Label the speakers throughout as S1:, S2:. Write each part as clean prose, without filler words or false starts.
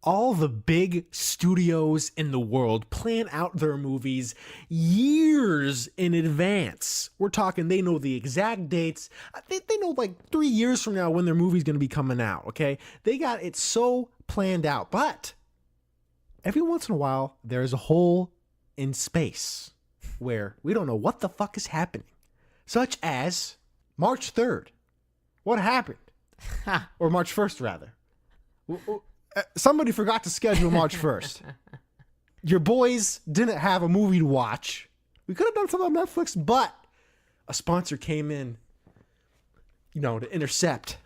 S1: all the big studios in the world plan out their movies years in advance. We're talking, they know the exact dates. They know like 3 years from now when their movie's going to be coming out, okay? They got it so planned out. But every once in a while, there's a hole in space where we don't know what the fuck is happening. Such as March 3rd. What happened? Or March 1st, rather. Somebody forgot to schedule March 1st. Your boys didn't have a movie to watch. We could have done something on Netflix, but a sponsor came in, to intercept.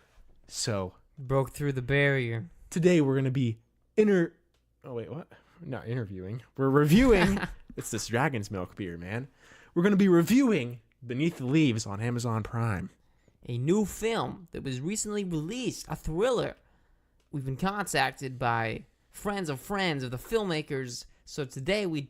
S1: So
S2: broke through the barrier.
S1: Today we're going to be Not interviewing. We're reviewing. It's this Dragon's Milk beer, man. We're going to be reviewing Beneath the Leaves on Amazon Prime.
S2: A new film that was recently released, a thriller. We've been contacted by friends of the filmmakers. So today we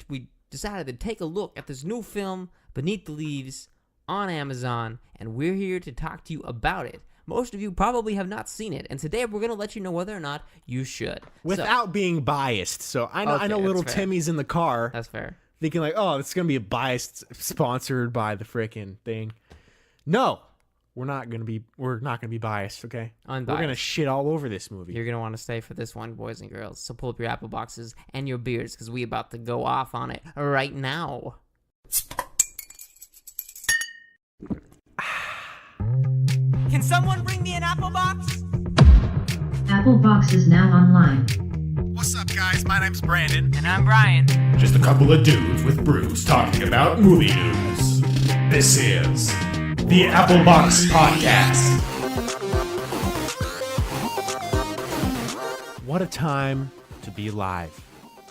S2: decided to take a look at this new film, Beneath the Leaves, on Amazon, and we're here to talk to you about it. Most of you probably have not seen it, and today we're going to let you know whether or not you should.
S1: Without being biased. So I know little Timmy's in the car.
S2: That's fair.
S1: Thinking like, oh, it's going to be a biased, sponsored by the frickin' thing. No. We're not gonna be biased, okay?
S2: Unbiased.
S1: We're gonna shit all over this movie.
S2: You're gonna want to stay for this one, boys and girls. So pull up your Apple boxes and your beers, because we about to go off on it right now. Can someone bring me an Apple box?
S3: Apple box is now online.
S1: What's up, guys? My name's Brandon.
S2: And I'm Brian.
S4: Just a couple of dudes with brews talking about movie news. This is the Apple Box Podcast.
S1: What a time to be alive.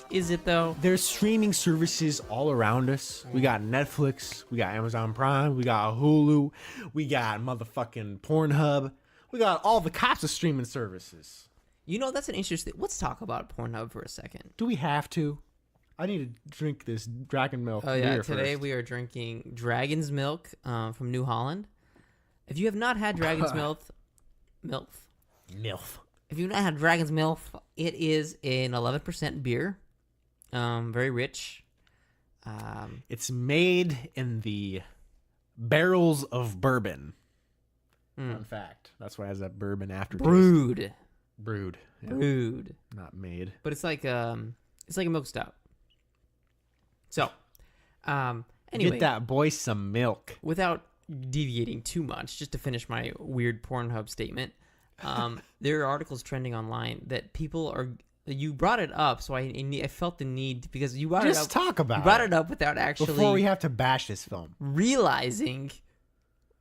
S2: Is it, though?
S1: There's streaming services all around us. We got Netflix. We got Amazon Prime. We got Hulu. We got motherfucking Pornhub. We got all the cops of streaming services.
S2: That's an interesting... Let's talk about Pornhub for a second.
S1: Do we have to? I need to drink this Dragon Milk beer
S2: today
S1: first.
S2: We are drinking Dragon's Milk from New Holland. If you have not had Dragon's Milk, if you've not had Dragon's Milk, it is an 11% beer, very rich.
S1: It's made in the barrels of bourbon. Fun fact. That's why it has that bourbon aftertaste. Brewed. Yeah.
S2: Brewed.
S1: Not made.
S2: But it's like a milk stout. So, anyway.
S1: Get that boy some milk.
S2: Without deviating too much, just to finish my weird Pornhub statement, there are articles trending online that people are... You brought it up, so I felt the need, because you brought it up...
S1: Just talk about it.
S2: You brought it up without actually...
S1: Before we have to bash this film.
S2: Realizing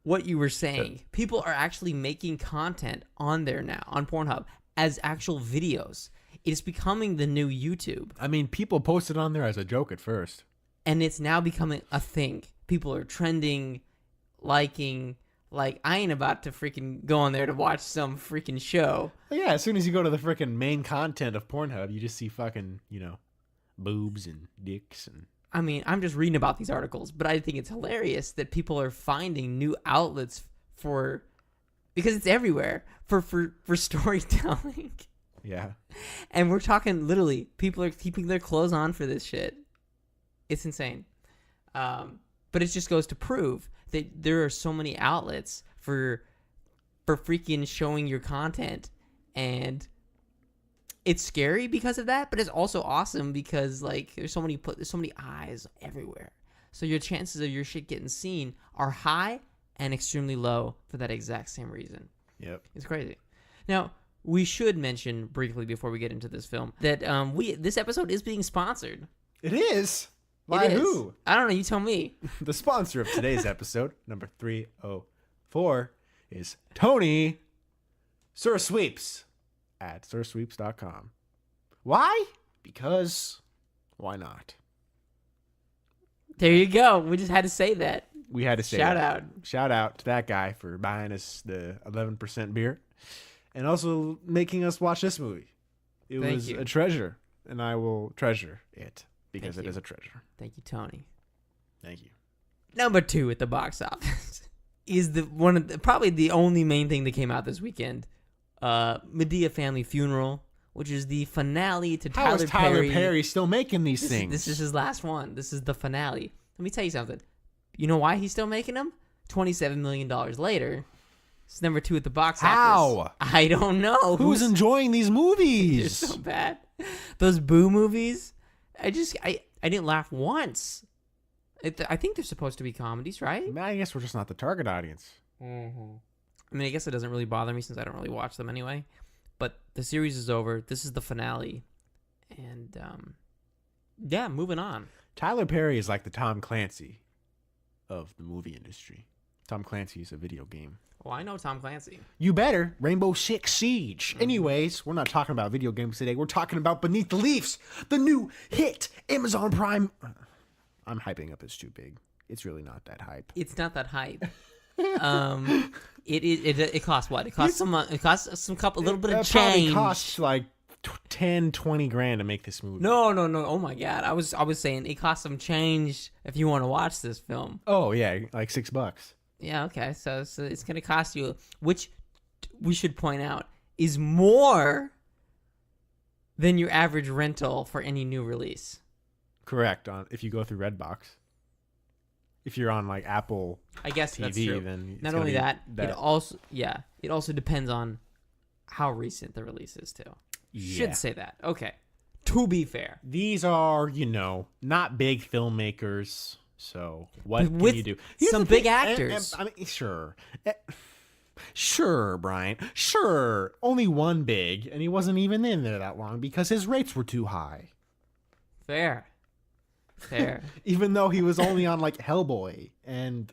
S2: what you were saying. People are actually making content on there now, on Pornhub, as actual videos. It is becoming the new YouTube.
S1: I mean, people posted on there as a joke at first.
S2: And it's now becoming a thing. People are trending, liking. Like, I ain't about to freaking go on there to watch some freaking show.
S1: Yeah, as soon as you go to the freaking main content of Pornhub, you just see fucking, boobs and dicks and...
S2: I mean, I'm just reading about these articles, but I think it's hilarious that people are finding new outlets for... Because it's everywhere. For storytelling.
S1: Yeah.
S2: And we're talking literally, people are keeping their clothes on for this shit. It's insane. But it just goes to prove that there are so many outlets for freaking showing your content. And it's scary because of that, but it's also awesome because there's so many eyes everywhere. So your chances of your shit getting seen are high and extremely low for that exact same reason.
S1: Yep.
S2: It's crazy. Now, we should mention briefly before we get into this film that this episode is being sponsored.
S1: It is? By who?
S2: I don't know. You tell me.
S1: The sponsor of today's episode, number 304, is Tony Sursweeps at sursweeps.com. Why? Because why not?
S2: There you go. We just had to say that.
S1: We had to say
S2: Shout
S1: that.
S2: out.
S1: Shout out to that guy for buying us the 11% beer and also making us watch this movie. It was a treasure, and I will treasure it because it is a treasure.
S2: Thank you, Tony.
S1: Thank you.
S2: Number 2 at the box office is probably the only main thing that came out this weekend. Medea Family Funeral, which is the finale to
S1: How
S2: Tyler
S1: is Tyler
S2: Perry.
S1: Perry still making these things?
S2: This is his last one. This is the finale. Let me tell you something. You know why he's still making them? $27 million later. It's number 2 at the box office.
S1: How?
S2: I don't know.
S1: Who's enjoying these
S2: They're
S1: movies?
S2: so bad. Those Boo movies. I didn't laugh once. I think they're supposed to be comedies, right?
S1: I guess we're just not the target audience.
S2: I mean, I guess it doesn't really bother me since I don't really watch them anyway. But the series is over. This is the finale. And, yeah, moving on.
S1: Tyler Perry is like the Tom Clancy of the movie industry. Tom Clancy is a video game.
S2: Well, I know Tom Clancy.
S1: You better. Rainbow Six Siege. Anyways, we're not talking about video games today. We're talking about Beneath the Leaves, the new hit Amazon Prime. I'm hyping up. It's too big. It's really not that hype.
S2: It's not that hype. It costs what? It costs some. It costs some couple, a little bit of
S1: Probably
S2: change.
S1: costs like 10, 20 grand to make this movie.
S2: No. Oh my god. I was saying it costs some change if you want to watch this film.
S1: Oh yeah, like $6.
S2: Yeah. Okay. So it's gonna cost you, which we should point out is more than your average rental for any new release.
S1: Correct. If you go through Redbox. If you're on like Apple
S2: I guess
S1: TV,
S2: that's true.
S1: then it's
S2: Not
S1: gonna
S2: only
S1: be
S2: that, it also depends on how recent the release is too.
S1: Yeah.
S2: Should say that. Okay. To be fair,
S1: These are, not big filmmakers. So what
S2: But
S1: can
S2: with
S1: you do?
S2: some
S1: the
S2: big
S1: thing,
S2: actors.
S1: I mean, sure. Sure, Brian. Sure. Only one big, and he wasn't even in there that long because his rates were too high.
S2: fair.
S1: Even though he was only on like Hellboy and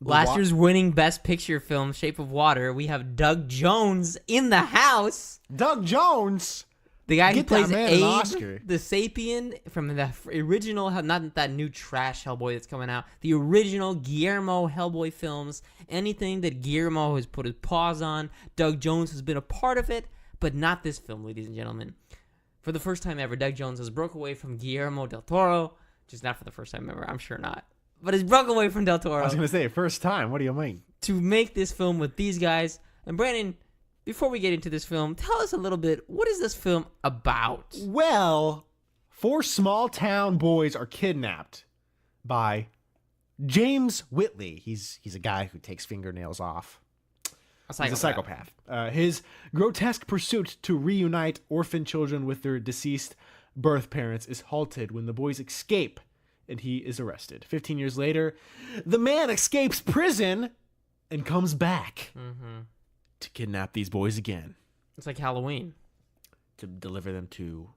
S2: Last year's winning Best Picture film, Shape of Water, we have Doug Jones in the house.
S1: Doug Jones.
S2: The guy who
S1: Get that
S2: plays
S1: man an Oscar.
S2: Abe, the Sapien from the original, not that new trash Hellboy that's coming out, the original Guillermo Hellboy films. Anything that Guillermo has put his paws on, Doug Jones has been a part of it, but not this film, ladies and gentlemen. For the first time ever, Doug Jones has broke away from Guillermo del Toro. Just not for the first time ever, I'm sure not. But he's broke away from del Toro
S1: I was going to say, first time. What do you mean?
S2: to make this film with these guys. And Brandon, before we get into this film, tell us a little bit, what is this film about?
S1: Well, 4 small town boys are kidnapped by James Whitley. He's a guy who takes fingernails off. He's a psychopath. His grotesque pursuit to reunite orphan children with their deceased birth parents is halted when the boys escape and he is arrested. 15 years later, the man escapes prison and comes back to kidnap these boys again.
S2: It's like Halloween.
S1: To deliver them to...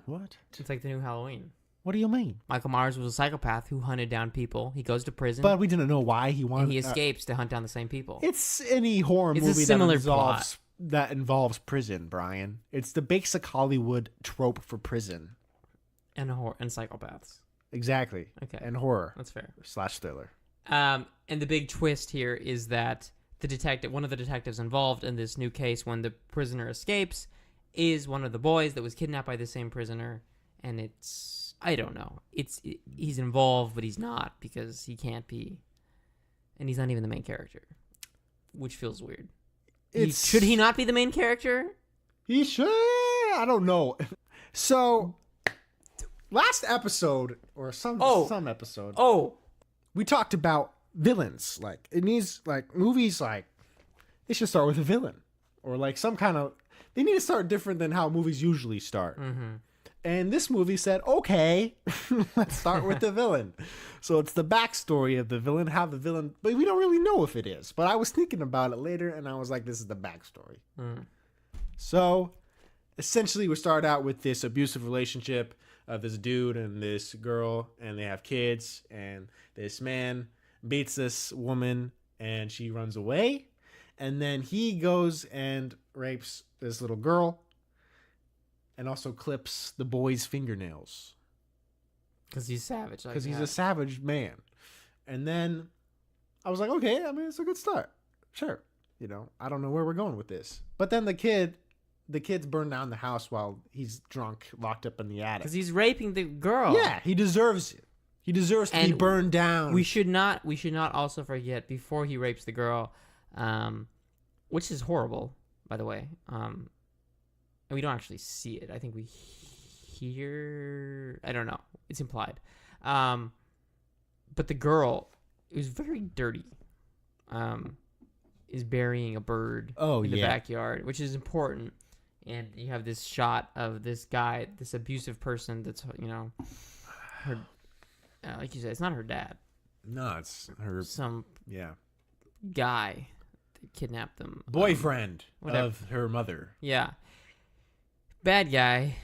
S1: What?
S2: It's like the new Halloween.
S1: What do you mean?
S2: Michael Myers was a psychopath who hunted down people. He goes to prison,
S1: But we didn't know why he wanted...
S2: and he escapes to hunt down the same people.
S1: It's any horror
S2: It's a
S1: movie
S2: similar
S1: that involves prison, Brian. It's the basic Hollywood trope for prison.
S2: And psychopaths.
S1: Exactly.
S2: Okay.
S1: And horror
S2: That's fair.
S1: / thriller.
S2: And the big twist here is that one of the detectives involved in this new case when the prisoner escapes is one of the boys that was kidnapped by the same prisoner. And it's, I don't know. He's involved, but he's not because he can't be. And he's not even the main character, which feels weird. Should he not be the main character?
S1: He should. I don't know. So, last episode or some episode.
S2: Oh,
S1: We talked about villains. Like, it needs, like, movies, like, they should start with a villain. Or, like, some kind of... They need to start different than how movies usually start. Mm-hmm. And this movie said, okay, let's start with the villain. So it's the backstory of the villain, how the villain... But we don't really know if it is. But I was thinking about it later, and I was like, this is the backstory. So, essentially, we start out with this abusive relationship of this dude and this girl, and they have kids, and this man beats this woman, and she runs away, and then he goes and rapes this little girl, and also clips the boy's fingernails.
S2: because he's savage.
S1: Because he's a savage man. And then I was like, okay, I mean, it's a good start. Sure. I don't know where we're going with this. But then the kids burn down the house while he's drunk, locked up in the attic.
S2: Because he's raping the girl.
S1: Yeah, he deserves it. He deserves to be burned down.
S2: We should not also forget before he rapes the girl, which is horrible, by the way. and we don't actually see it. I think we hear. I don't know. It's implied. But the girl, it was very dirty. Is burying a bird in the backyard, which is important. And you have this shot of this guy, this abusive person that's, her, like you said, it's not her dad.
S1: No, it's her.
S2: Some
S1: Yeah.
S2: guy that kidnapped them.
S1: Boyfriend
S2: whatever.
S1: of her mother.
S2: Yeah. Bad guy.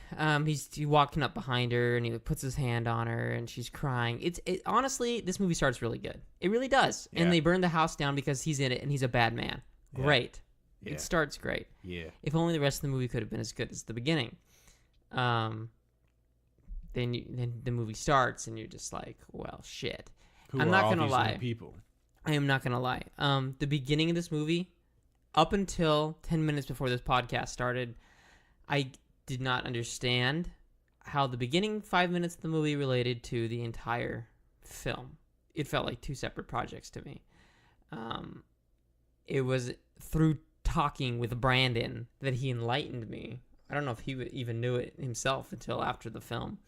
S2: He's walking up behind her and he puts his hand on her and she's crying. Honestly, this movie starts really good. It really does.
S1: Yeah.
S2: And they burn the house down because he's in it and he's a bad man.
S1: Yeah.
S2: Great.
S1: Yeah.
S2: It starts great.
S1: Yeah.
S2: If only the rest of the movie could have been as good as the beginning. Then the movie starts and you're just like, well, shit.
S1: Who
S2: I'm
S1: are
S2: not
S1: all
S2: gonna
S1: these
S2: lie.
S1: new people?
S2: I am not gonna lie. The beginning of this movie, up until 10 minutes before this podcast started, I did not understand how the beginning 5 minutes of the movie related to the entire film. It felt like two separate projects to me. It was through talking with Brandon that he enlightened me. I don't know if he even knew it himself until after the film.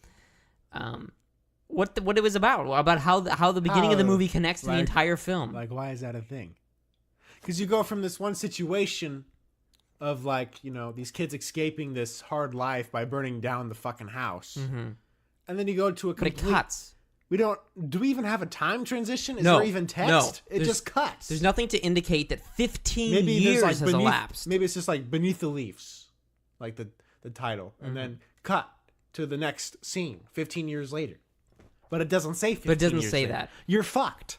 S2: What it was about how the beginning of the movie connects to the entire film.
S1: Like, why is that a thing? Because you go from this one situation of, like, these kids escaping this hard life by burning down the fucking house.
S2: Mm-hmm.
S1: And then you go to a
S2: But
S1: complete...
S2: it cuts.
S1: Do we even have a time transition? Is
S2: No.
S1: there even text?
S2: No.
S1: It just cuts.
S2: There's nothing to indicate that 15
S1: Maybe
S2: years
S1: there's
S2: has elapsed.
S1: Maybe it's just like Beneath the Leaves, like the title, and
S2: Mm-hmm.
S1: then cut to the next scene 15 years later. But it doesn't say 15
S2: But it doesn't
S1: years
S2: say
S1: later.
S2: that.
S1: You're fucked.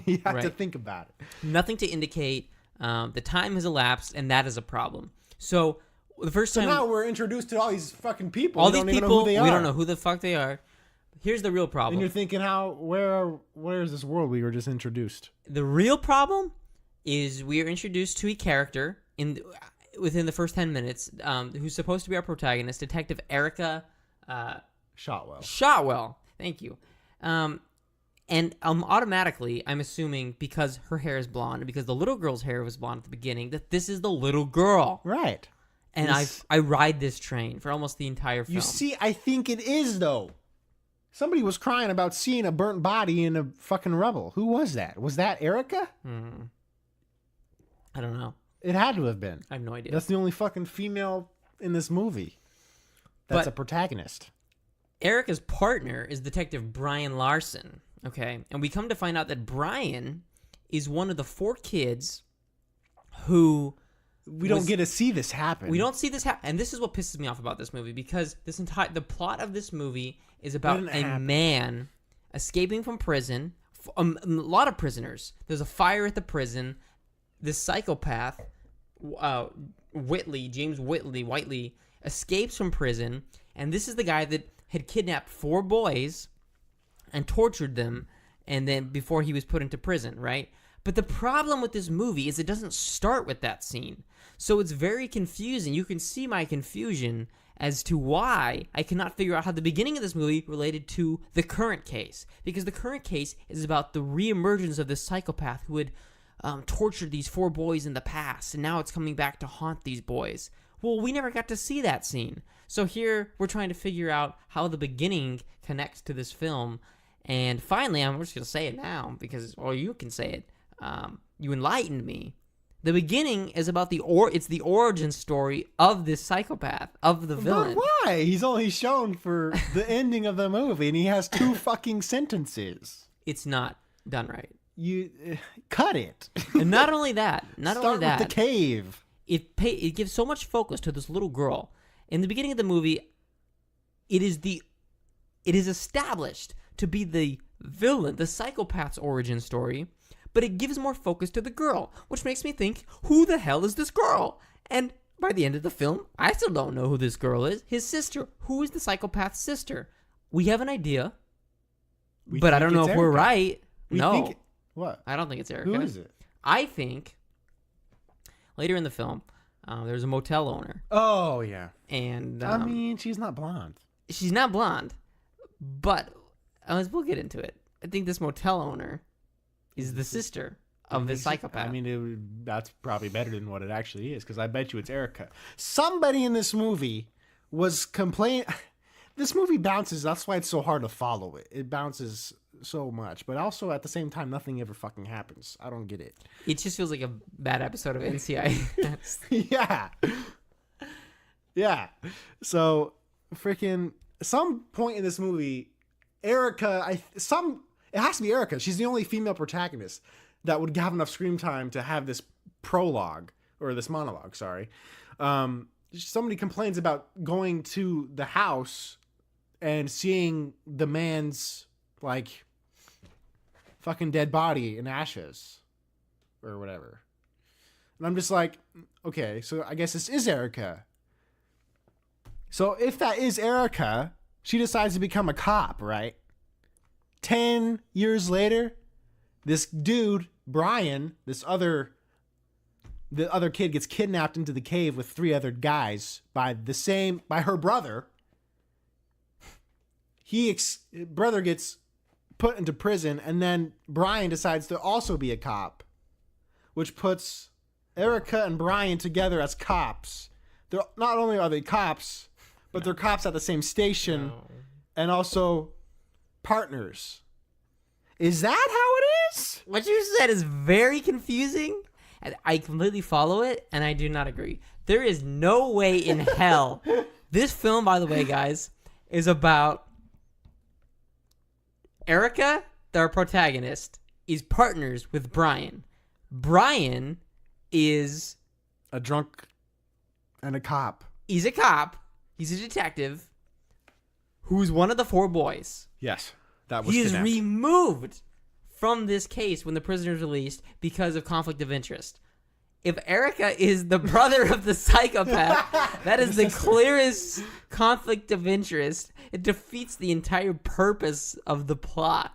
S1: You have to
S2: Right.
S1: think about it.
S2: Nothing to indicate the time has elapsed, and that is a problem. So the first
S1: So
S2: time,
S1: now we're introduced to all these fucking people.
S2: all
S1: We
S2: these
S1: don't even know
S2: people,
S1: who they
S2: we
S1: are.
S2: don't know who the fuck they are. Here's the real
S1: And
S2: problem.
S1: you're thinking, where is this world we were just introduced?
S2: The real problem is we are introduced to a character within the first 10 minutes who's supposed to be our protagonist, Detective Erica
S1: Shotwell.
S2: Shotwell. Thank you. And automatically, I'm assuming because her hair is blonde and because the little girl's hair was blonde at the beginning, that this is the little girl.
S1: Right.
S2: And I ride this train for almost the entire film.
S1: You see, I think it is, though. Somebody was crying about seeing a burnt body in a fucking rubble. Who was that? Was that Erica?
S2: I don't know.
S1: It had to have been.
S2: I have no idea.
S1: That's the only fucking female in this movie that's a protagonist.
S2: Erica's partner is Detective Brian Larson. Okay, and we come to find out that Brian is one of the 4 kids who
S1: We don't get to see this happen.
S2: we don't see this happen. And this is what pisses me off about this movie, because the plot of this movie is about
S1: Didn't
S2: a
S1: happen.
S2: man escaping from prison. A lot of prisoners. There's a fire at the prison. This psychopath, James Whiteley, escapes from prison, and this is the guy that had kidnapped 4 boys and tortured them, and then before he was put into prison, right? But the problem with this movie is it doesn't start with that scene. So it's very confusing. You can see my confusion as to why I cannot figure out how the beginning of this movie related to the current case. Because the current case is about the reemergence of this psychopath who had tortured these 4 boys in the past, and now it's coming back to haunt these boys. Well, we never got to see that scene. So here we're trying to figure out how the beginning connects to this film. And finally, I'm just going to say it now because, or you can say it. You enlightened me. The beginning is about it's the origin story of this psychopath, of the villain.
S1: But why? He's only shown for the ending of the movie, and he has 2 fucking sentences.
S2: It's not done right.
S1: You cut it.
S2: And not only that,
S1: Start with the cave.
S2: it gives so much focus to this little girl. In the beginning of the movie, it is established to be the villain, the psychopath's origin story, but it gives more focus to the girl, which makes me think, who the hell is this girl? And by the end of the film, I still don't know who this girl is. His sister. Who is the psychopath's sister? We have an idea, but I don't know if we're right.
S1: What?
S2: I don't think it's Erica.
S1: Who is it?
S2: I think later in the film, there's a motel owner,
S1: Oh, yeah.
S2: and
S1: I mean, she's not blonde.
S2: she's not blonde, but we'll get into it. I think this motel owner is the sister of this psychopath.
S1: I mean, that's probably better than what it actually is, because I bet you it's Erica. Somebody in this movie was complaining. This movie bounces. That's why it's so hard to follow it. It bounces so much, but also at the same time, nothing ever fucking happens. I don't get it.
S2: It just feels like a bad episode of NCIS.
S1: Yeah. Yeah. So, freaking, some point in this movie, Erica, it has to be Erica. She's the only female protagonist that would have enough screen time to have this prologue, or this monologue, sorry. Somebody complains about going to the house and seeing the man's, like, fucking dead body in ashes or whatever. And I'm just like, okay, so I guess this is Erica. So if that is Erica, she decides to become a cop, right? 10 years later, this dude, Brian, the other kid gets kidnapped into the cave with 3 other guys by her brother. Brother gets put into prison, and then Brian decides to also be a cop, which puts Erica and Brian together as cops. They're not only are they cops, but they're cops at the same station, and also partners. Is that how it is?
S2: What you said is very confusing, and I completely follow it, and I do not agree. There is no way in hell. This film, by the way, guys, is about Erica, our protagonist, is partners with Brian. Brian is
S1: A drunk and a cop.
S2: he's a cop. He's a detective who's one of the 4 boys.
S1: Yes, that was
S2: He is
S1: kidnapped.
S2: removed from this case when the prisoner is released because of conflict of interest. If Erica is the brother of the psychopath, that is the clearest conflict of interest. It defeats the entire purpose of the plot.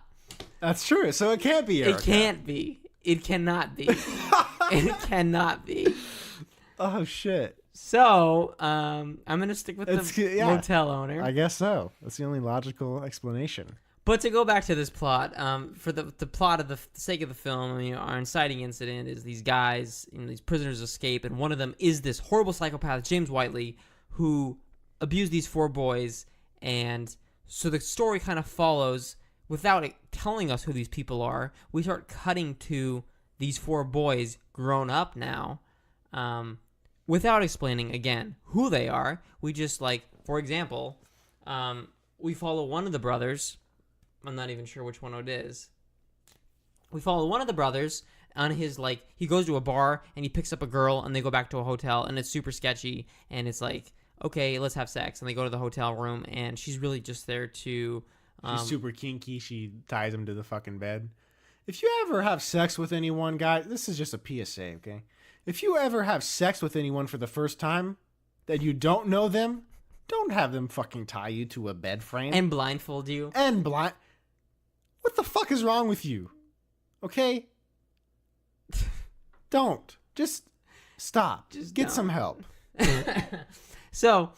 S1: That's true. So it can't be Erica.
S2: It can't be. It cannot be. It cannot be.
S1: Oh shit.
S2: So, I'm gonna stick with
S1: It's-
S2: the
S1: yeah.
S2: motel owner.
S1: I guess so. That's the only logical explanation.
S2: But to go back to this plot, for the plot of the sake of the film, our inciting incident is these guys, these prisoners escape, and one of them is this horrible psychopath, James Whiteley, who abused these 4 boys, and so the story kind of follows without it telling us who these people are. We start cutting to these 4 boys grown up now, without explaining again who they are. We just, like, for example, we follow one of the brothers. I'm not even sure which one it is. We follow one of the brothers on his, like, he goes to a bar and he picks up a girl and they go back to a hotel and it's super sketchy and it's like, okay, let's have sex. And they go to the hotel room and she's really just there to...
S1: She's super kinky. She ties him to the fucking bed. If you ever have sex with anyone, guys, this is just a PSA, okay? If you ever have sex with anyone for the first time that you don't know them, don't have them fucking tie you to a bed frame.
S2: and blindfold you.
S1: And blind. What the fuck is wrong with you? Okay? Don't. Just stop.
S2: Just
S1: Get
S2: don't.
S1: some help.
S2: So,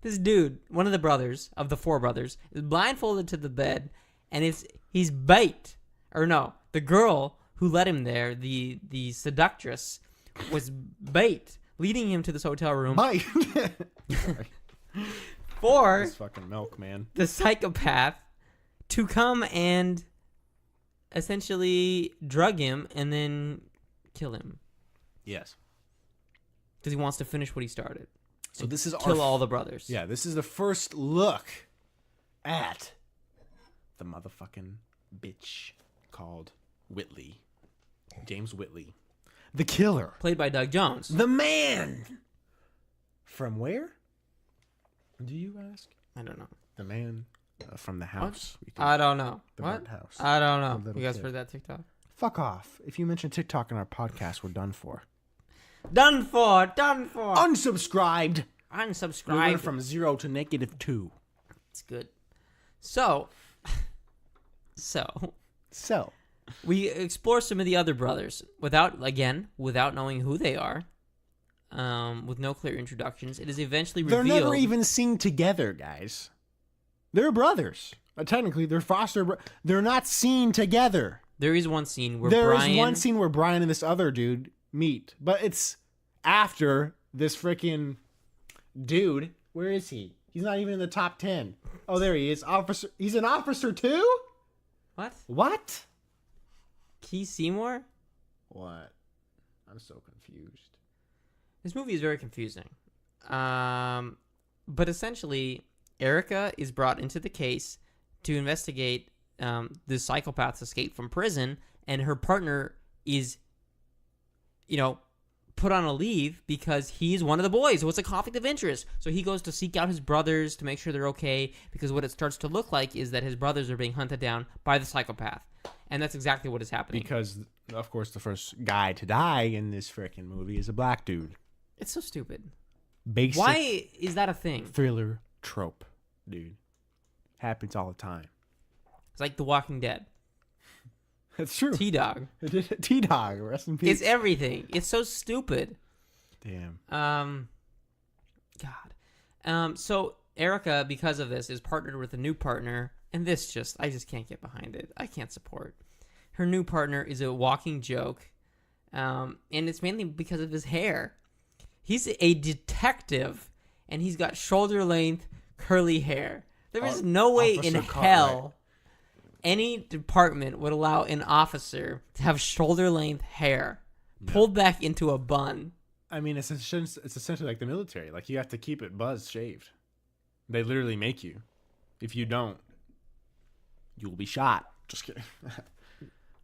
S2: this dude, one of the brothers, of the 4 brothers, is blindfolded to the bed, and he's bait. Or no, the girl who led him there, the seductress, was bait, leading him to this hotel room
S1: Bye.
S2: for
S1: This fucking milk, man.
S2: the psychopath to come and essentially drug him and then kill him.
S1: Yes.
S2: Because he wants to finish what he started.
S1: So this is
S2: Kill all the brothers.
S1: Yeah, this is the first look at the motherfucking bitch called Whitley. James Whitley. The killer.
S2: Played by Doug Jones.
S1: The man. From where? Do you ask?
S2: I don't know.
S1: The man from the house.
S2: I don't know.
S1: The
S2: What?
S1: burnt house.
S2: I don't
S1: The
S2: know.
S1: little
S2: You guys
S1: kid.
S2: heard that TikTok?
S1: Fuck off. If you mention TikTok in our podcast, we're done for.
S2: Done for. Done for.
S1: Unsubscribed. We went
S2: Unsubscribe.
S1: from 0 to -2.
S2: It's good. So we explore some of the other brothers without knowing who they are, with no clear introductions. It is eventually
S1: They're
S2: revealed.
S1: never even seen together, guys. They're brothers. Technically, they're foster. They're not seen together.
S2: There is one scene where
S1: There is
S2: Brian.
S1: one scene where Brian and this other dude meet, but it's after this freaking dude. Where is he? He's not even in the top 10. Oh, there he is. Officer. He's an officer too?
S2: What?
S1: What?
S2: Keith Seymour?
S1: What? I'm so confused.
S2: This movie is very confusing. But essentially, Erica is brought into the case to investigate the psychopath's escape from prison, and her partner is, put on a leave because he's one of the boys. So it's a conflict of interest. So he goes to seek out his brothers to make sure they're okay, because what it starts to look like is that his brothers are being hunted down by the psychopath. And that's exactly what is happening.
S1: Because, of course, the first guy to die in this freaking movie is a black dude.
S2: It's so stupid.
S1: Basic
S2: Why is that a thing?
S1: thriller trope, dude. Happens all the time.
S2: It's like The Walking Dead.
S1: It's true.
S2: T-Dog.
S1: T-Dog, rest in peace.
S2: It's everything. It's so stupid.
S1: Damn.
S2: God. So Erica, because of this, is partnered with a new partner, and I just can't get behind it. I can't support. Her new partner is a walking joke, and it's mainly because of his hair. He's a detective, and he's got shoulder-length, curly hair. There is no way in
S1: Officer
S2: hell any department would allow an officer to have shoulder-length hair pulled back into a bun.
S1: I mean, it's essentially like the military. Like, you have to keep it buzz shaved. They literally make you. If you don't, you will be shot. Just kidding.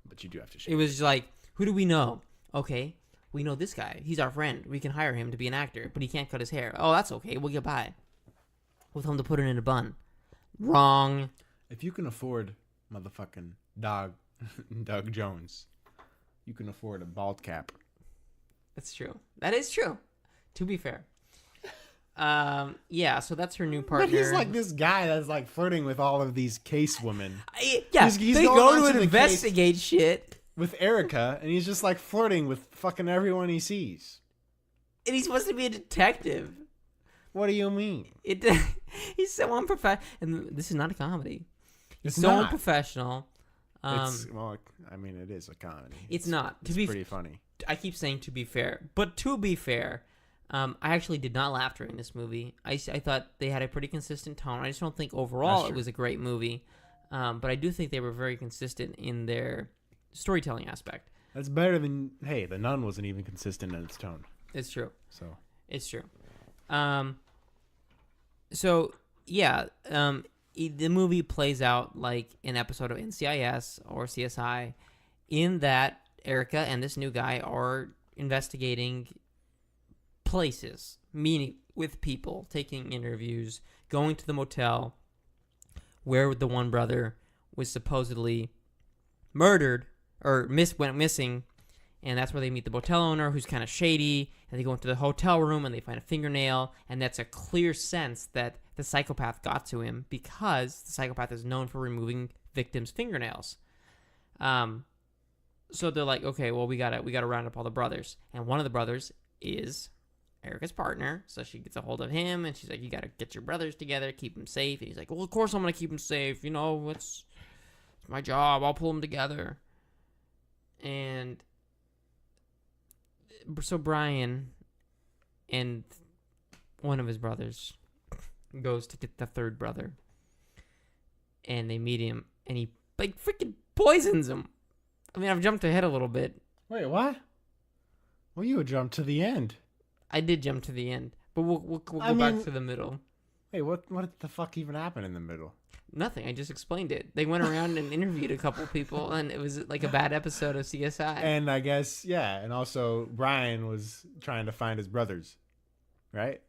S1: But you do have to shave.
S2: It was like, who do we know? Okay, we know this guy. He's our friend. We can hire him to be an actor, but he can't cut his hair. Oh, that's okay. We'll get by. We'll tell him to put it in a bun. Wrong.
S1: If you can afford motherfucking Doug Jones, you can afford a bald cap.
S2: That's true. That is true. To be fair. Yeah, so that's her new partner.
S1: But he's like this guy that's like flirting with all of these case women.
S2: Yeah,
S1: he's
S2: they
S1: going
S2: go
S1: on
S2: to
S1: to the
S2: investigate shit,
S1: With Erica, and he's just like flirting with fucking everyone he sees.
S2: and he's supposed to be a detective.
S1: What do you mean?
S2: He's so unprofessional, and this is not a comedy.
S1: It's
S2: so
S1: not.
S2: unprofessional.
S1: It is a comedy.
S2: It's not.
S1: It's pretty funny.
S2: I keep saying to be fair, but to be fair, I actually did not laugh during this movie. I thought they had a pretty consistent tone. I just don't think overall it was a great movie, but I do think they were very consistent in their storytelling aspect.
S1: That's better than, hey, The Nun wasn't even consistent in its tone.
S2: It's true.
S1: So
S2: It's true. The movie plays out like an episode of NCIS or CSI, in that Erica and this new guy are investigating places, meeting with people, taking interviews, going to the motel where the one brother was supposedly murdered or went missing, and that's where they meet the motel owner, who's kind of shady, and they go into the hotel room and they find a fingernail, and that's a clear sense that the psychopath got to him, because the psychopath is known for removing victims' fingernails. So they're like, okay, well, we gotta round up all the brothers, and one of the brothers is Erica's partner, so she gets a hold of him, and she's like, you gotta get your brothers together, keep them safe, and he's like, well, of course I'm gonna keep them safe, it's my job, I'll pull them together. And so Brian and one of his brothers goes to get the third brother, and they meet him, and he like freaking poisons him. I mean, I've jumped ahead a little bit.
S1: wait, what? Well, you would jump to the end.
S2: I did jump to the end, but we'll go back to the middle.
S1: Wait, what the fuck even happened in the middle?
S2: Nothing. I just explained it. They went around and interviewed a couple people, and it was like a bad episode of CSI.
S1: And I guess, yeah, and also Brian was trying to find his brothers, right?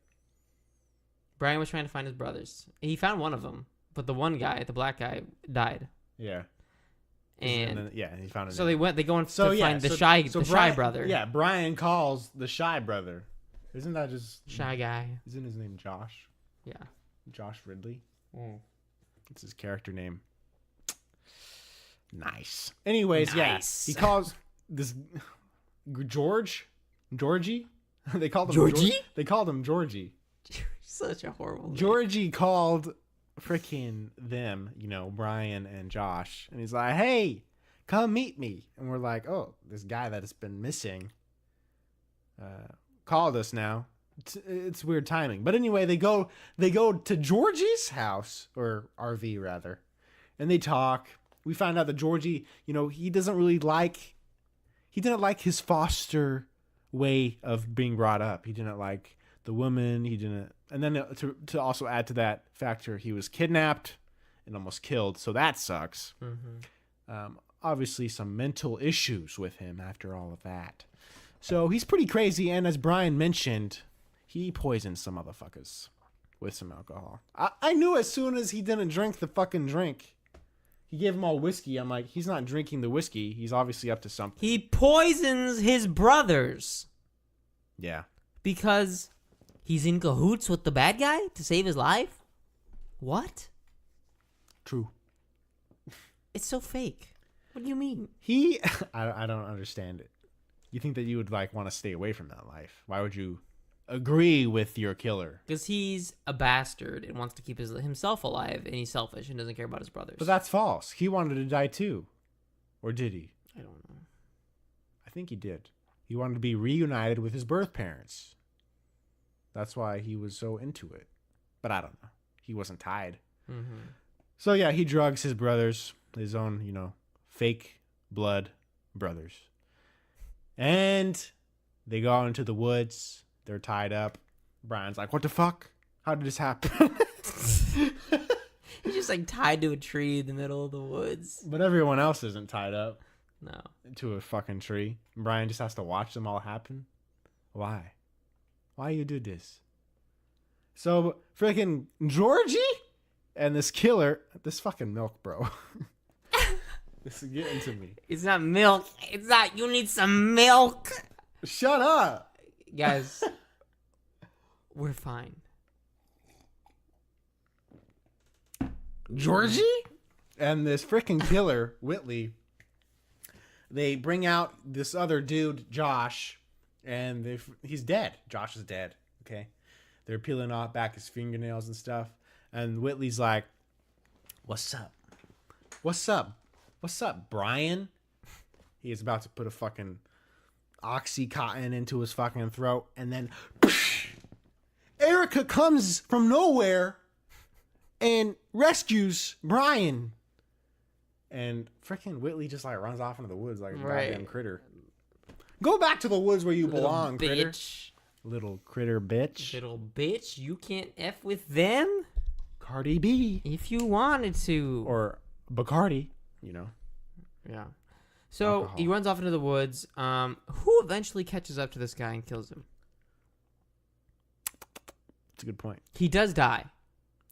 S2: Brian was trying to find his brothers. He found one of them, but the one guy, the black guy, died.
S1: Yeah.
S2: And
S1: then, yeah, he found it.
S2: so they go on to find the
S1: Brian,
S2: shy brother.
S1: Yeah, Brian calls the shy brother. Isn't that just
S2: Shy guy.
S1: Isn't his name Josh?
S2: Yeah.
S1: Josh Ridley. It's his character name. Nice. Anyways,
S2: Nice.
S1: yeah, he calls this Georgie. They called him
S2: Georgie?
S1: They called him Georgie.
S2: Such a horrible name.
S1: Georgie called freaking them, Brian and Josh, and he's like, "Hey, come meet me. And we're like, oh, this guy that has been missing called us now. It's weird timing. But anyway, they go to Georgie's house, or RV rather, and they talk. We find out that Georgie, he didn't like his foster way of being brought up. He didn't like the woman. And then to also add to that factor, he was kidnapped and almost killed. So that sucks. Obviously some mental issues with him after all of that. So he's pretty crazy. And as Brian mentioned, he poisoned some motherfuckers with some alcohol. I knew as soon as he didn't drink the fucking drink. He gave them all whiskey. I'm like, he's not drinking the whiskey. He's obviously up to something.
S2: He poisons his brothers
S1: Yeah.
S2: because he's in cahoots with the bad guy to save his life? What?
S1: True.
S2: It's so fake. What do you mean?
S1: I don't understand it. You think that you would want to stay away from that life? Why would you agree with your killer?
S2: Because he's a bastard and wants to keep himself alive, and he's selfish and doesn't care about his brothers.
S1: But that's false. He wanted to die too. Or did he?
S2: I don't know.
S1: I think he did. He wanted to be reunited with his birth parents. That's why he was so into it. But I don't know. He wasn't tied.
S2: Mm-hmm.
S1: So yeah, he drugs his brothers, his own, fake blood brothers. And they go out into the woods. They're tied up. Brian's like, what the fuck? How did this happen?
S2: He's just tied to a tree in the middle of the woods.
S1: But everyone else isn't tied up
S2: No.
S1: to a fucking tree. Brian just has to watch them all happen. Why? Why you do this? So freaking Georgie and this killer, this fucking milk, bro. This is getting to me.
S2: It's not milk. It's not. You need some milk.
S1: Shut up.
S2: Guys, we're fine.
S1: Georgie and this freaking killer, Whitley, they bring out this other dude, Josh, and he's dead. Josh is dead, okay? They're peeling off back his fingernails and stuff. And Whitley's like, what's up? What's up? What's up, Brian? He is about to put a fucking Oxycontin into his fucking throat. And then Erica comes from nowhere and rescues Brian. And freaking Whitley just runs off into the woods like a goddamn critter. Go back to the woods where you belong, critter.
S2: Bitch.
S1: Little critter bitch.
S2: Little bitch. You can't F with them
S1: Cardi B.
S2: if you wanted to.
S1: Or Bacardi,
S2: Yeah. So
S1: Alcohol.
S2: he runs off into the woods. Who eventually catches up to this guy and kills him?
S1: That's a good point.
S2: He does die.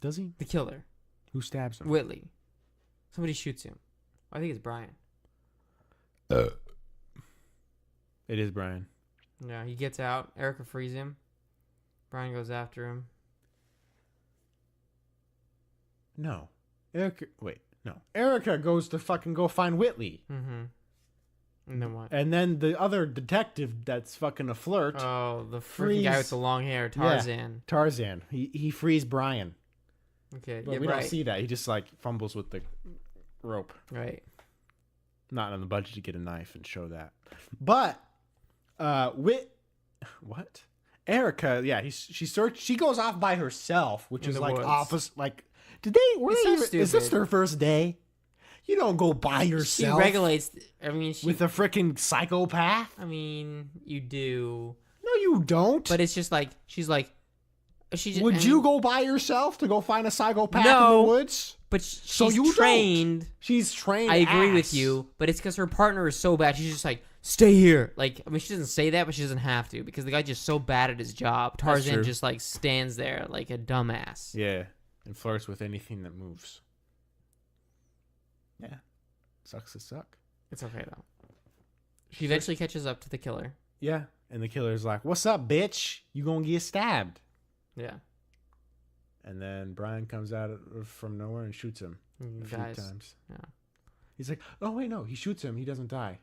S1: Does he?
S2: The killer.
S1: Who stabs him?
S2: Whitley. Somebody shoots him. I think it's Brian.
S1: It is Brian.
S2: Yeah, he gets out. Erica frees him. Brian goes after him.
S1: No. Erica goes to fucking go find Whitley.
S2: Mm-hmm. And then what?
S1: And then the other detective that's fucking a flirt,
S2: Oh, the freaking guy with the long hair, Tarzan.
S1: Tarzan, he frees Brian.
S2: Okay,
S1: But
S2: yeah,
S1: we
S2: right.
S1: don't see that. He just fumbles with the rope.
S2: Right.
S1: Not on the budget to get a knife and show that. But what? Erica, yeah, she goes off by herself, which
S2: In
S1: is
S2: the
S1: like
S2: woods.
S1: office did they were
S2: It's
S1: they
S2: so
S1: even, is this
S2: stupid.
S1: their first day? You don't go by
S2: She
S1: yourself
S2: regulates. I mean,
S1: with a freaking psychopath.
S2: I mean, you do,
S1: No, you don't.
S2: but it's just she's like, she. Just,
S1: Would you go by yourself to go find a psychopath in
S2: No.
S1: the woods?
S2: But
S1: So
S2: she's
S1: you don't.
S2: trained.
S1: She's trained.
S2: I agree
S1: ass.
S2: with you, but it's because her partner is so bad. She's just like, stay here. I mean, she doesn't say that, but she doesn't have to because the guy's just so bad at his job. Tarzan
S1: true.
S2: just stands there like a dumbass.
S1: Yeah, and flirts with anything that moves. Yeah, sucks to suck.
S2: It's okay though. She eventually catches up to the killer.
S1: Yeah, and the killer's like, "What's up, bitch? You gonna get stabbed?"
S2: Yeah.
S1: And then Brian comes out from nowhere and shoots him a few
S2: Guys.
S1: times.
S2: Yeah.
S1: He's like, "Oh wait, no!" He shoots him. He doesn't die.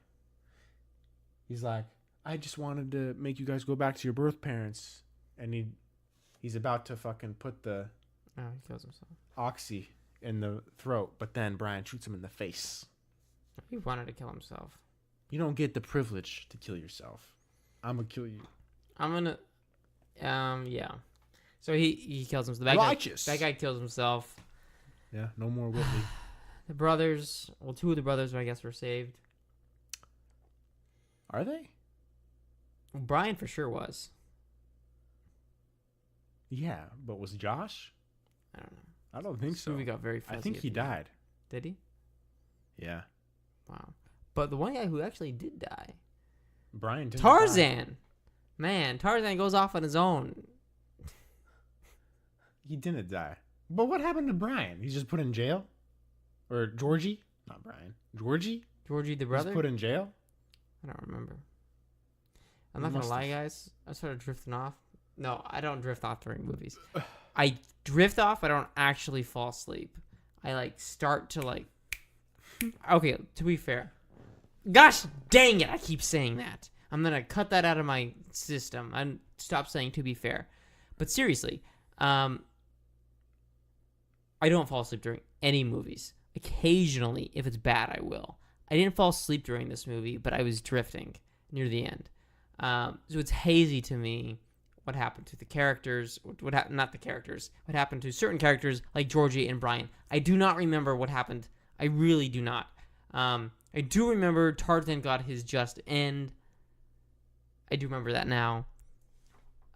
S1: He's like, "I just wanted to make you guys go back to your birth parents," and he's about to fucking put the
S2: Oh, he kills himself.
S1: oxy in the throat, but then Brian shoots him in the face.
S2: He wanted to kill himself.
S1: You don't get the privilege to kill yourself. I'm gonna kill you.
S2: I'm gonna, yeah. So he kills himself.
S1: Righteous.
S2: That guy kills himself.
S1: Yeah, no more Whitley.
S2: The brothers, well, two of the brothers, I guess, were saved.
S1: Are they?
S2: Well, Brian for sure was.
S1: Yeah, but was Josh?
S2: I don't know.
S1: I don't think
S2: This
S1: so.
S2: movie got very fuzzy.
S1: I think
S2: at
S1: he
S2: the end.
S1: died.
S2: Did he?
S1: Yeah.
S2: Wow. But the one guy who actually did die,
S1: Brian didn't
S2: Tarzan.
S1: die.
S2: Man, Tarzan goes off on his own.
S1: He didn't die. But what happened to Brian? He's just put in jail? Or Georgie? Not Brian. Georgie?
S2: Georgie the
S1: He's
S2: brother?
S1: put in jail?
S2: I don't remember. I'm
S1: He
S2: not gonna
S1: must
S2: lie,
S1: have.
S2: guys. I started drifting off. No, I don't drift off during movies. I drift off. I don't actually fall asleep. I like start to like. Okay, to be fair. Gosh dang it! I keep saying that. I'm gonna cut that out of my system and stop saying to be fair. But seriously, I don't fall asleep during any movies. Occasionally, if it's bad, I will. I didn't fall asleep during this movie, but I was drifting near the end. So it's hazy to me what happened to the characters, not the characters, what happened to certain characters like Georgie and Brian. I do not remember what happened. I really do not. I do remember Tarzan got his just end. I do remember that now.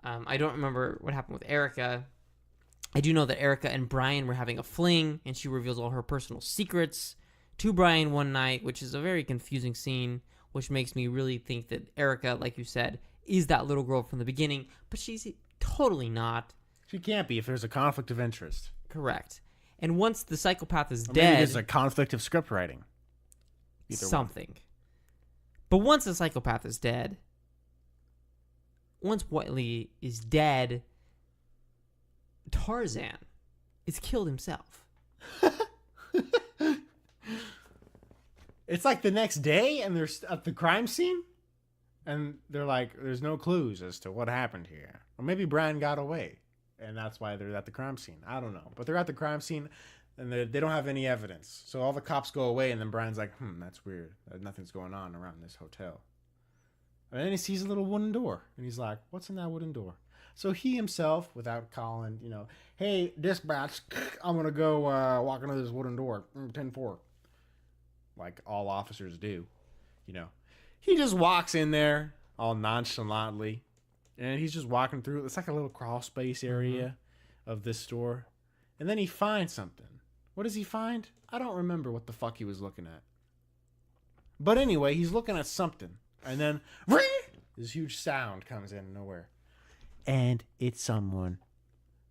S2: I don't remember what happened with Erica. I do know that Erica and Brian were having a fling, and she reveals all her personal secrets to Brian one night, which is a very confusing scene, which makes me really think that Erica, like you said, is that little girl from the beginning, but she's totally not.
S1: She can't be if there's a conflict of interest.
S2: Correct. And once the psychopath is
S1: Or maybe
S2: dead,
S1: there's a conflict of script writing. Either one.
S2: something. But once the psychopath is dead, once Whitley is dead, Tarzan is killed himself.
S1: It's like the next day, and they're at the crime scene, and they're like, "There's no clues as to what happened here." Or maybe Brian got away, and that's why they're at the crime scene. I don't know, but they're at the crime scene, and they don't have any evidence. So all the cops go away, and then Brian's like, that's weird. Nothing's going on around this hotel." And then he sees a little wooden door, and he's like, "What's in that wooden door?" So he himself, without calling, "Hey, dispatch, I'm gonna go walk into this wooden door, 10-4. Like all officers do, He just walks in there all nonchalantly, and he's just walking through. It's like a little crawl space area of this store, and then he finds something. What does he find? I don't remember what the fuck he was looking at. But anyway, he's looking at something, and then this huge sound comes in nowhere, and it's someone.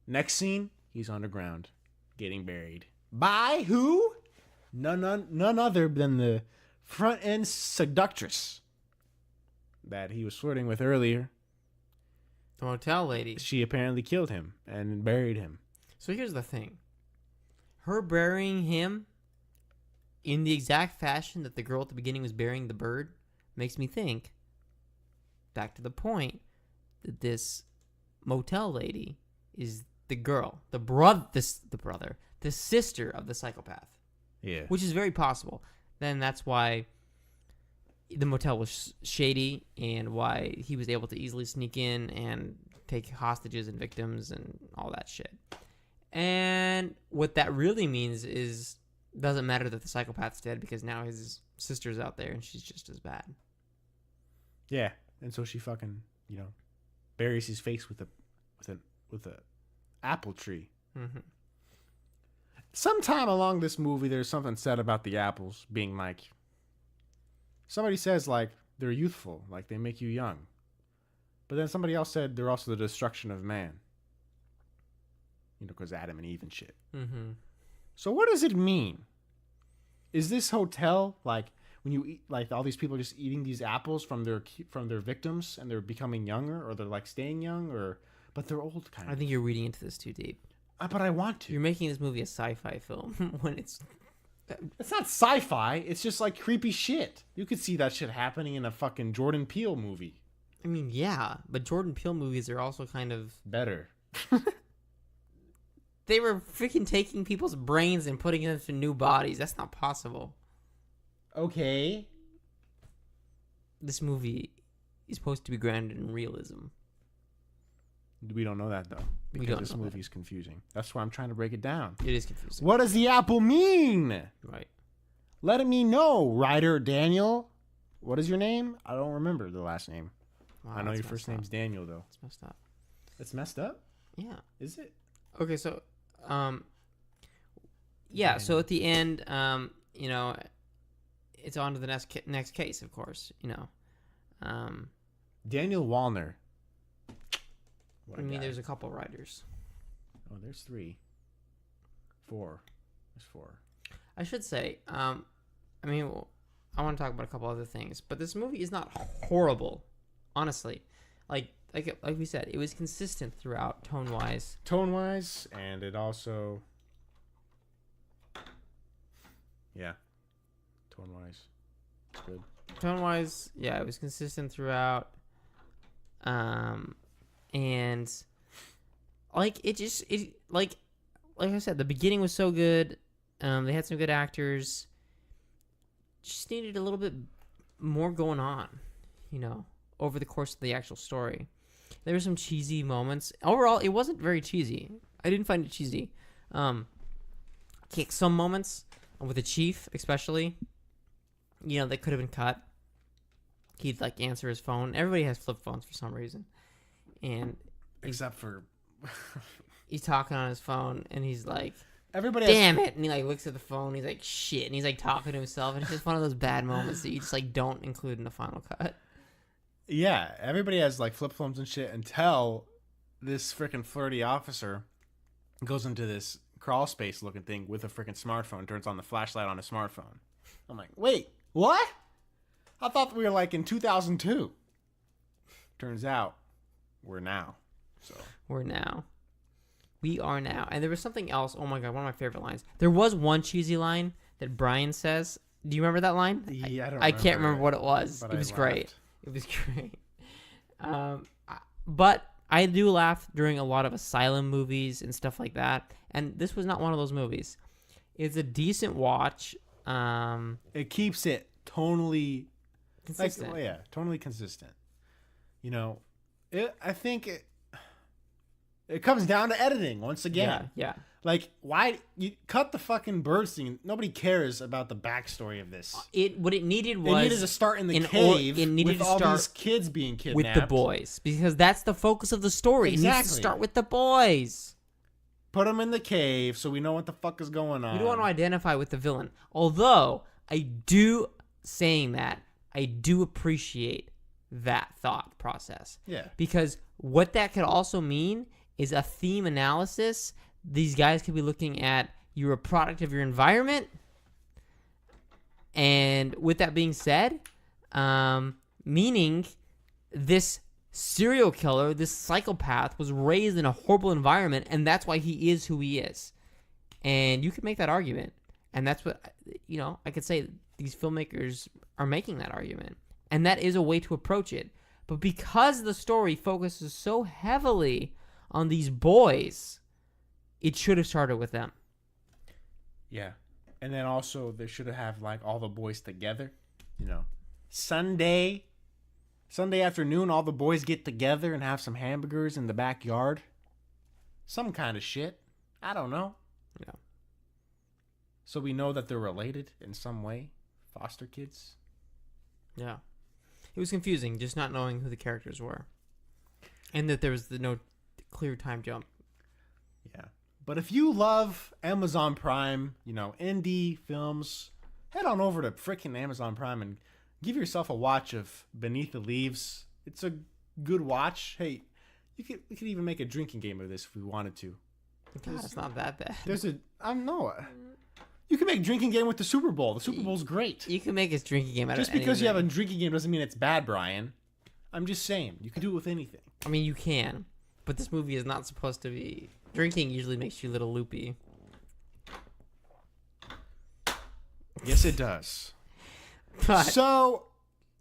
S1: Next scene, he's underground, getting buried. By who? None other than the front-end seductress that he was flirting with earlier.
S2: The motel lady.
S1: She apparently killed him and buried him.
S2: So here's the thing. Her burying him in the exact fashion that the girl at the beginning was burying the bird makes me think, back to the point, that this motel lady is the girl, the sister of the psychopath.
S1: Yeah.
S2: Which is very possible. Then that's why the motel was shady and why he was able to easily sneak in and take hostages and victims and all that shit. And what that really means is doesn't matter that the psychopath's dead because now his sister's out there and she's just as bad.
S1: Yeah. And so she fucking, buries his face with a apple tree.
S2: Mm-hmm.
S1: Sometime along this movie, there's something said about the apples being like, somebody says like they're youthful, like they make you young. But then somebody else said they're also the destruction of man. Because Adam and Eve and shit.
S2: Mm-hmm.
S1: So what does it mean? Is this hotel like when you eat, like all these people are just eating these apples from their victims and they're becoming younger, or they're like staying young, but they're old kind of?
S2: I think you're reading into this too deep.
S1: But I want to.
S2: You're making this movie a sci-fi film when it's
S1: not sci-fi. It's just like creepy shit. You could see that shit happening in a fucking Jordan Peele movie.
S2: I mean, yeah, but Jordan Peele movies are also kind of
S1: better.
S2: They were freaking taking people's brains and putting them into new bodies. That's not possible.
S1: Okay.
S2: This movie is supposed to be grounded in realism.
S1: We don't know that though,
S2: We
S1: because
S2: don't
S1: this
S2: know that.
S1: movie is confusing. That's why I'm trying to break it down.
S2: It is confusing.
S1: What does the apple mean?
S2: Right.
S1: Let me know, writer Daniel. What is your name? I don't remember the last name.
S2: Wow,
S1: I know
S2: that's
S1: your first
S2: messed up.
S1: name's Daniel though.
S2: It's messed up.
S1: It's messed up.
S2: Yeah.
S1: Is it?
S2: Okay, so yeah, so at the end, you know, it's on to the next case, of course, you know.
S1: Daniel Wallner. What
S2: I
S1: a
S2: mean,
S1: guy.
S2: there's a couple writers.
S1: Oh, there's 3. 4. There's 4.
S2: I should say, I mean, I want to talk about a couple other things, but this movie is not horrible, honestly. Like we said, it was consistent throughout, tone-wise.
S1: Tone-wise, and it also... Yeah. Tone-wise. It's good.
S2: Tone-wise, yeah, it was consistent throughout. And like like I said, the beginning was so good. They had some good actors. Just needed a little bit more going on, you know, over the course of the actual story. There were some cheesy moments. Overall, it wasn't very cheesy. I didn't find it cheesy. Some moments with the chief, especially, you know, they could have been cut. He'd like answer his phone. Everybody has flip phones for some reason, and
S1: Except for...
S2: he's talking on his phone, and he's like,
S1: Everybody has...
S2: "Damn it!" And he like looks at the phone. He's like, "Shit!" And he's like talking to himself, and it's just one of those bad moments that you just like don't include in the final cut.
S1: Yeah, everybody has like flip phones and shit until this freaking flirty officer goes into this crawl space looking thing with a freaking smartphone, turns on the flashlight on a smartphone. I'm like, wait, what? I thought we were like in 2002. Turns out we're now. So
S2: We are now. And there was something else. Oh my god, one of my favorite lines. There was one cheesy line that Brian says. Do you remember that line?
S1: Yeah,
S2: I can't remember what it was.
S1: but
S2: It
S1: I
S2: was great.
S1: laughed.
S2: It was great. But I do laugh during a lot of asylum movies and stuff like that. And this was not one of those movies. It's a decent watch.
S1: It keeps it tonally
S2: Consistent.
S1: tonally consistent. You know, I think it comes down to editing once again.
S2: Yeah.
S1: Like, why you cut the fucking bird scene? Nobody cares about the backstory of this.
S2: What it needed
S1: It
S2: was
S1: needed to start in the
S2: an
S1: cave
S2: it needed
S1: with
S2: to
S1: all
S2: start
S1: these kids being
S2: with
S1: kidnapped.
S2: the boys, because that's the focus of the story. It needs to
S1: Exactly.
S2: start with the boys.
S1: Put them in the cave so we know what the fuck is going on.
S2: We don't want to identify with the villain. Although I do appreciate that thought process.
S1: Yeah.
S2: Because what that could also mean is a theme analysis. These guys could be looking at you're a product of your environment. And with that being said, meaning this serial killer, this psychopath was raised in a horrible environment, and that's why he is who he is. And you could make that argument. And that's what, you know, I could say these filmmakers are making that argument. And that is a way to approach it. But because the story focuses so heavily on these boys, it should have started with them.
S1: Yeah. And then also they should have like all the boys together. You know, Sunday afternoon, all the boys get together and have some hamburgers in the backyard. Some kind of shit. I don't know.
S2: Yeah.
S1: So we know that they're related in some way. Foster kids.
S2: Yeah. It was confusing just not knowing who the characters were. And that there was no clear time jump.
S1: Yeah. But if you love Amazon Prime, you know, indie films, head on over to freaking Amazon Prime and give yourself a watch of Beneath the Leaves. It's a good watch. Hey, we could even make a drinking game of this if we wanted to.
S2: God, it's not that bad.
S1: I don't know. You can make a drinking game with the Super Bowl. The Super Bowl's great.
S2: You can make a drinking game out
S1: Just
S2: of
S1: because you have a
S2: anything.
S1: drinking game doesn't mean it's bad, Brian. I'm just saying. You can do it with anything.
S2: I mean, you can. But this movie is not supposed to be... Drinking usually makes you a little loopy.
S1: Yes, it does.
S2: But
S1: So,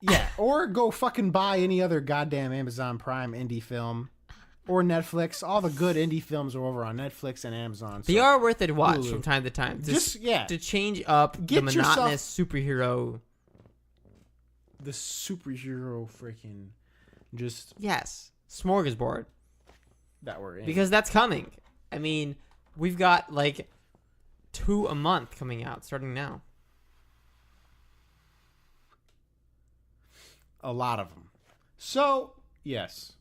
S1: yeah, or go fucking buy any other goddamn Amazon Prime indie film or Netflix. All the good indie films are over on Netflix and Amazon.
S2: They
S1: so
S2: are worth a watch
S1: Hulu.
S2: from time to time.
S1: Just
S2: to change up the
S1: Get yourself-
S2: monotonous superhero.
S1: the superhero freaking just
S2: Yes, smorgasbord.
S1: that we're in.
S2: Because that's coming. I mean, we've got like 2 a month coming out starting now.
S1: a lot of them. So yes,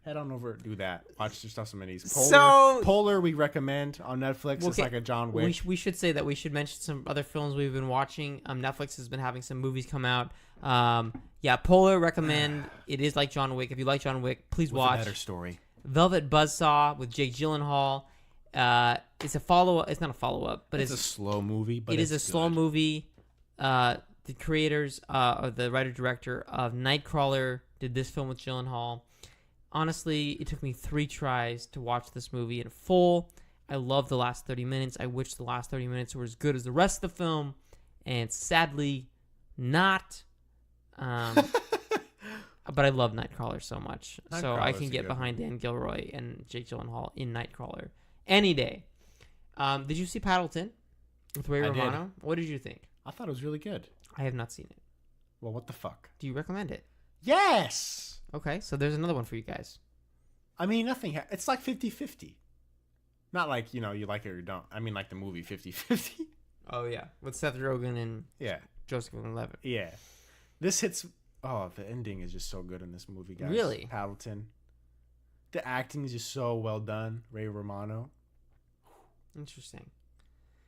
S1: head on over, do that. Watch your stuff. Some of these. Polar we recommend on Netflix. It's
S2: Okay,
S1: like a John Wick.
S2: We should say that we should mention some other films we've been watching. Netflix has been having some movies come out. Yeah, Polar recommend. It is like John Wick. If you like John Wick, please
S1: With a
S2: watch
S1: better story.
S2: Velvet Buzzsaw with Jake Gyllenhaal. It's a follow-up. It's not a follow-up, but
S1: It's a slow movie, but
S2: it is a
S1: it's
S2: slow
S1: good.
S2: movie. The creators, or the writer-director of Nightcrawler did this film with Gyllenhaal. Honestly, it took me 3 tries to watch this movie in full. I love the last 30 minutes. I wish the last 30 minutes were as good as the rest of the film, and sadly, not. But I love Nightcrawler so much, so I
S1: Nightcrawler's
S2: can
S1: a
S2: get
S1: good
S2: behind Dan Gilroy and Jake Gyllenhaal in Nightcrawler any day. Did you see Paddleton with Ray
S1: I did.
S2: Romano? What did you think?
S1: I thought it was really good.
S2: I have not seen it.
S1: Well, what the fuck?
S2: Do you recommend it?
S1: Yes!
S2: Okay, so there's another one for you guys.
S1: I mean, nothing. It's like 50-50. Not like, you like it or you don't. I mean, like the movie 50-50.
S2: Oh yeah, with Seth Rogen and
S1: Yeah.
S2: Joseph Gordon-Levitt.
S1: Yeah. This hits... Oh, the ending is just so good in this movie, guys.
S2: Really?
S1: Paddleton. The acting is just so well done. Ray Romano.
S2: Interesting.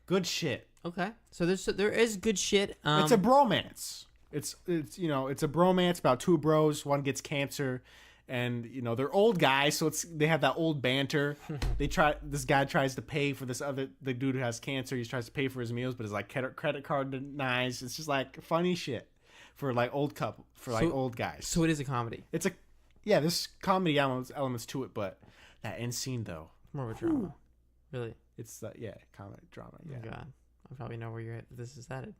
S1: Good shit.
S2: Okay, so there is good shit.
S1: It's a bromance. It's it's a bromance about 2 bros. One gets cancer, and they're old guys, so they have that old banter. This guy tries to pay for the dude who has cancer. He tries to pay for his meals, but his like credit card denies. It's just like funny shit for like old guys.
S2: So it is a comedy.
S1: It's there's comedy elements to it, but that end scene though,
S2: More of a drama. Really?
S1: it's comedy drama.
S2: Oh
S1: Yeah,
S2: my god, I probably know where this is headed.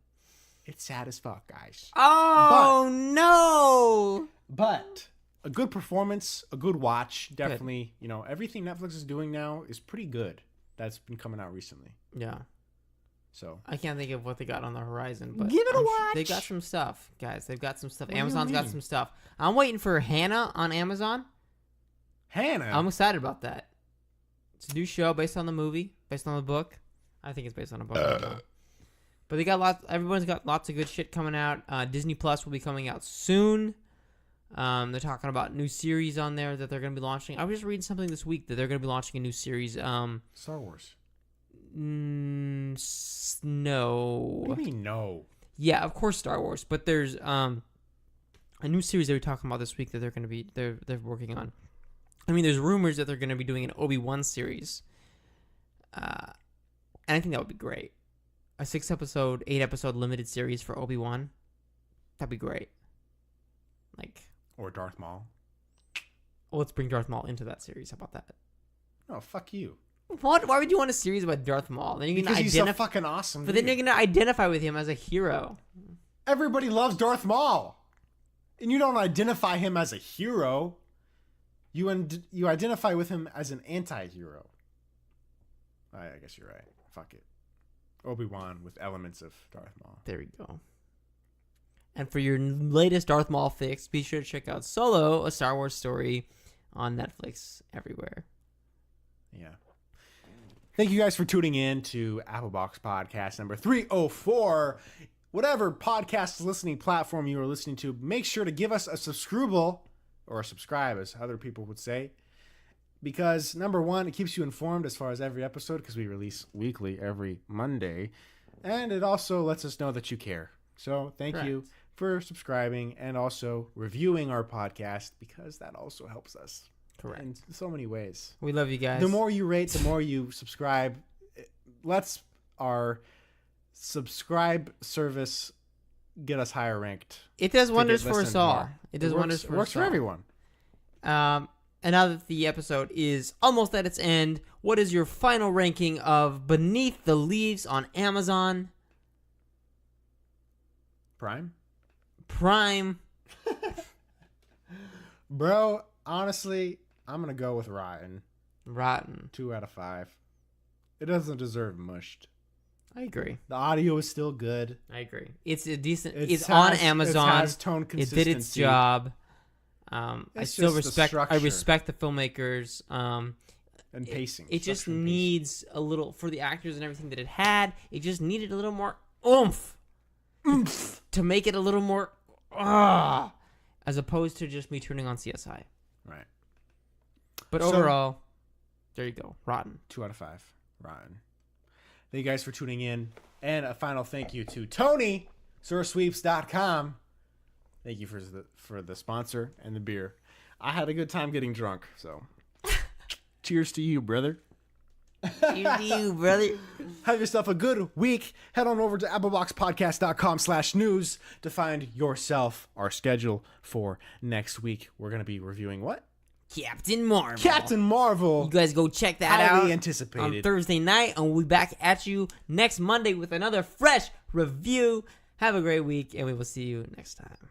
S1: it's sad as fuck, guys.
S2: Oh no!
S1: But a good performance, a good watch, definitely. Everything Netflix is doing now is pretty good. That's been coming out recently.
S2: Yeah,
S1: So
S2: I can't think of what they got on the horizon, but
S1: Give it a
S2: I'm
S1: watch.
S2: They got some stuff, guys. They've got some stuff.
S1: What do you
S2: Amazon's got
S1: mean?
S2: some stuff. I'm waiting for Hannah on Amazon.
S1: Hannah,
S2: I'm excited about that. It's a new show based on the movie, based on the book. I think it's based on a book. But they got lots. Everyone's got lots of good shit coming out. Disney Plus will be coming out soon. They're talking about new series on there that they're going to be launching. I was just reading something this week that they're going to be launching a new series.
S1: Star Wars.
S2: No.
S1: What do you mean no?
S2: Yeah, of course Star Wars, but there's a new series they were talking about this week that they're working on. I mean, there's rumors that they're going to be doing an Obi-Wan series. And I think that would be great. A 6-episode, 8-episode limited series for Obi-Wan. That'd be great.
S1: Or Darth Maul.
S2: Well, let's bring Darth Maul into that series. How about that?
S1: No, fuck you.
S2: What? Why would you want a series about Darth Maul? Then you're
S1: Because
S2: gonna
S1: he's so
S2: identify,
S1: fucking awesome.
S2: but then
S1: dude.
S2: you're gonna identify with him as a hero.
S1: Everybody loves Darth Maul, and you don't identify him as a hero. You identify with him as an anti-hero. I guess you're right. Fuck it. Obi-Wan with elements of Darth Maul.
S2: There we go. And for your latest Darth Maul fix, be sure to check out Solo, a Star Wars story, on Netflix everywhere.
S1: Yeah. Thank you guys for tuning in to Applebox Podcast number 304. Whatever podcast listening platform you are listening to, make sure to give us a subscribe, or a subscribe, as other people would say. Because, number one, it keeps you informed as far as every episode, because we release weekly every Monday. And it also lets us know that you care. So, thank you
S2: Correct.
S1: for subscribing and also reviewing our podcast, because that also helps us
S2: Correct.
S1: in so many ways.
S2: We love you guys.
S1: The more you rate, the more you subscribe. It lets our subscribe service get us higher ranked.
S2: it does wonders
S1: get
S2: for us
S1: listened
S2: all.
S1: more.
S2: It does wonders for
S1: works
S2: us
S1: for
S2: all.
S1: everyone.
S2: And now that the episode is almost at its end, what is your final ranking of Beneath the Leaves on Amazon
S1: Prime?
S2: Prime?
S1: Bro, honestly, I'm gonna go with rotten.
S2: Rotten.
S1: 2 out of 5. It doesn't deserve mushed.
S2: I agree.
S1: The audio is still good.
S2: I agree. It's a decent.
S1: It
S2: It's
S1: has-
S2: on Amazon.
S1: It has tone
S2: It
S1: consistency.
S2: did its job. I
S1: It's
S2: still
S1: just the
S2: respect. I
S1: structure.
S2: respect the filmmakers.
S1: And pacing.
S2: It just
S1: Structure and pacing.
S2: needs a little for the actors and everything that it had. It just needed a little more oomph to make it a little more as opposed to just me turning on CSI.
S1: Right.
S2: But
S1: So-
S2: overall, there you go. Rotten.
S1: 2 out of 5. Rotten. Thank you guys for tuning in. And a final thank you to Tony, SourSweeps.com. Thank you for the sponsor and the beer. I had a good time getting drunk, so cheers to you, brother.
S2: Cheers to you, brother.
S1: Have yourself a good week. Head on over to appleboxpodcast.com/news to find yourself our schedule for next week. We're going to be reviewing what?
S2: Captain Marvel.
S1: Captain Marvel.
S2: You guys go check that
S1: Highly
S2: out
S1: anticipated.
S2: on Thursday night, and we'll be back at you next Monday with another fresh review. Have a great week, and we will see you next time.